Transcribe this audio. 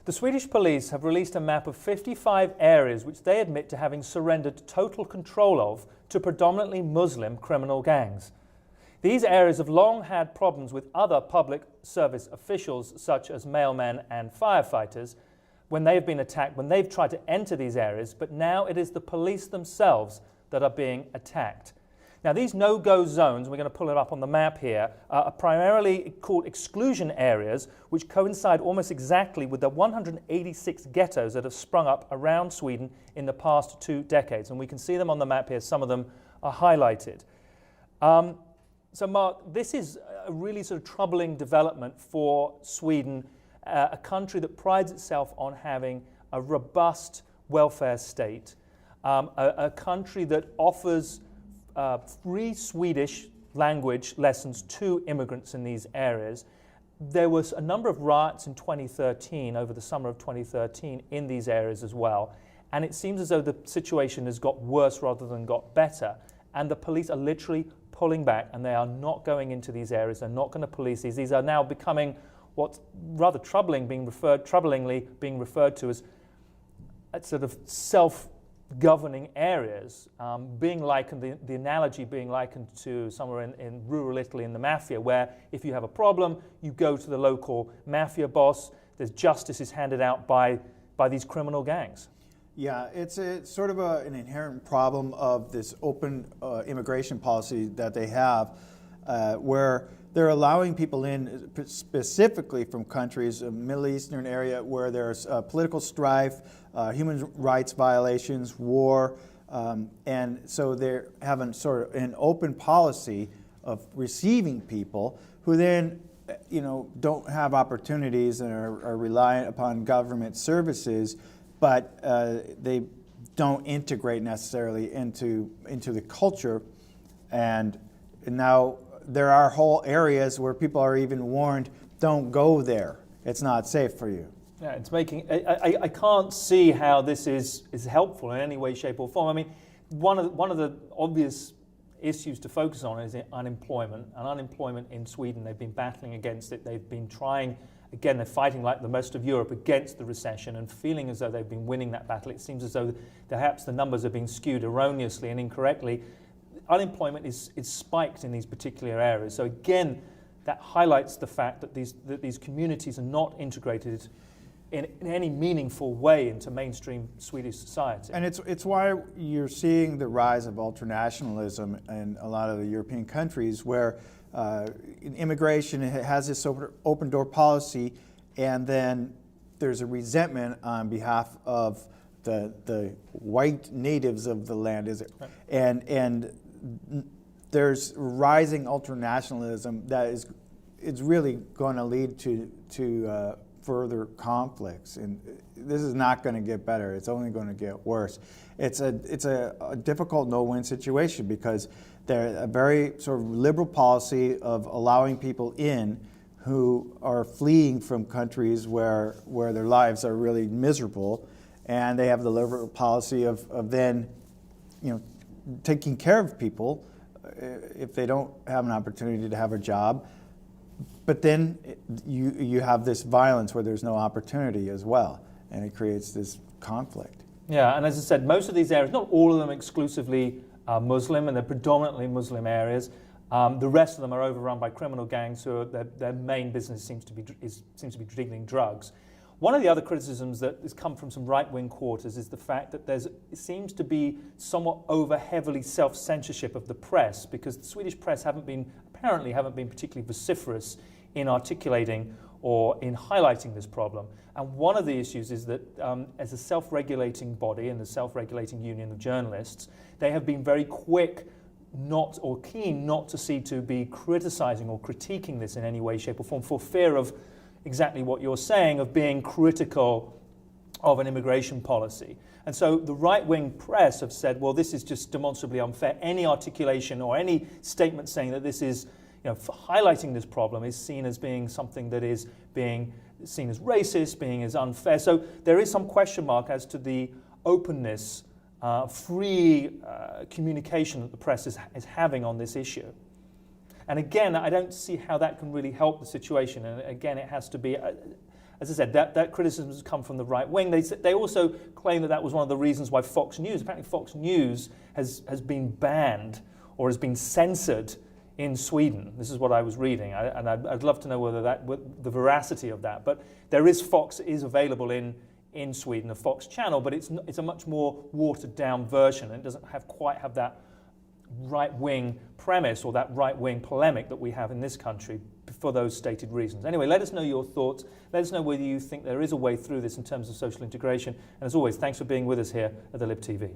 The Swedish police have released a map of 55 areas which they admit to having surrendered total control of to predominantly Muslim criminal gangs. These areas have long had problems with other public service officials such as mailmen and firefighters when they've been attacked, when they've tried to enter these areas, but now it is the police themselves that are being attacked. Now, these no-go zones, we're going to pull it up on the map here, are primarily called exclusion areas, which coincide almost exactly with the 186 ghettos that have sprung up around Sweden in the past 2 decades. And we can see them on the map here. Some of them are highlighted. So, Mark, this is a really sort of troubling development for Sweden, a country that prides itself on having a robust welfare state, a country that offers free Swedish language lessons to immigrants in these areas. There was a number of riots in 2013, over the summer of 2013, in these areas as well. And it seems as though the situation has got worse rather than got better. And the police are literally pulling back, and they are not going into these areas. They're not going to police these. These are now becoming what's rather troublingly being referred to as sort of self-governing areas, being likened, the analogy being likened to somewhere in rural Italy in the mafia, where if you have a problem, you go to the local mafia boss. There's justice is handed out by these criminal gangs. Yeah, it's sort of an inherent problem of this open immigration policy that they have, where they're allowing people in specifically from countries, a Middle Eastern area where there's political strife, human rights violations, war, and so they're having sort of an open policy of receiving people who then, don't have opportunities and are reliant upon government services, but they don't integrate necessarily into the culture. And now there are whole areas where people are even warned, don't go there. It's not safe for you. Yeah, it's making. I can't see how this is helpful in any way, shape, or form. I mean, one of the obvious issues to focus on is unemployment. And unemployment in Sweden, they've been battling against it. They've been trying. Again, they're fighting like the most of Europe against the recession and feeling as though they've been winning that battle. It seems as though perhaps the numbers are being skewed erroneously and incorrectly. Unemployment is spiked in these particular areas. So again, that highlights the fact that these communities are not integrated in any meaningful way into mainstream Swedish society. And it's why you're seeing the rise of ultranationalism in a lot of the European countries, where immigration has this open door policy, and then there's a resentment on behalf of the white natives of the land, Right. and there's rising ultranationalism that is really going to lead to further conflicts, and this is not going to get better. It's only going to get worse. It's a difficult no-win situation, because they're a very sort of liberal policy of allowing people in who are fleeing from countries where their lives are really miserable, and they have the liberal policy of then, taking care of people if they don't have an opportunity to have a job. But then you have this violence where there's no opportunity as well, and it creates this conflict. Yeah, and as I said, most of these areas, not all of them exclusively Muslim, and they're predominantly Muslim areas. The rest of them are overrun by criminal gangs who their main business seems to be dealing drugs. One of the other criticisms that has come from some right-wing quarters is the fact that it seems to be somewhat over-heavily self-censorship of the press, because the Swedish press apparently haven't been particularly vociferous in articulating or in highlighting this problem. And one of the issues is that as a self-regulating body and the self-regulating union of journalists, they have been very quick keen not to be criticizing or critiquing this in any way, shape or form, for fear of exactly what you're saying, of being critical of an immigration policy. And so the right-wing press have said, well, this is just demonstrably unfair. Any articulation or any statement saying that this is, highlighting this problem is seen as being something that is being seen as racist, being as unfair. So there is some question mark as to the openness, free communication that the press is having on this issue. And again, I don't see how that can really help the situation. And again, it has to be as I said, that criticism has come from the right wing. They also claim that was one of the reasons why Fox News, apparently Fox News has been banned or has been censored in Sweden. This is what I was reading, and I'd love to know whether the veracity of that. But Fox is available in Sweden, a Fox channel, but it's a much more watered down version, and it doesn't quite have that right-wing premise or that right-wing polemic that we have in this country for those stated reasons. Anyway, let us know your thoughts. Let us know whether you think there is a way through this in terms of social integration. And as always, thanks for being with us here at the Lib TV.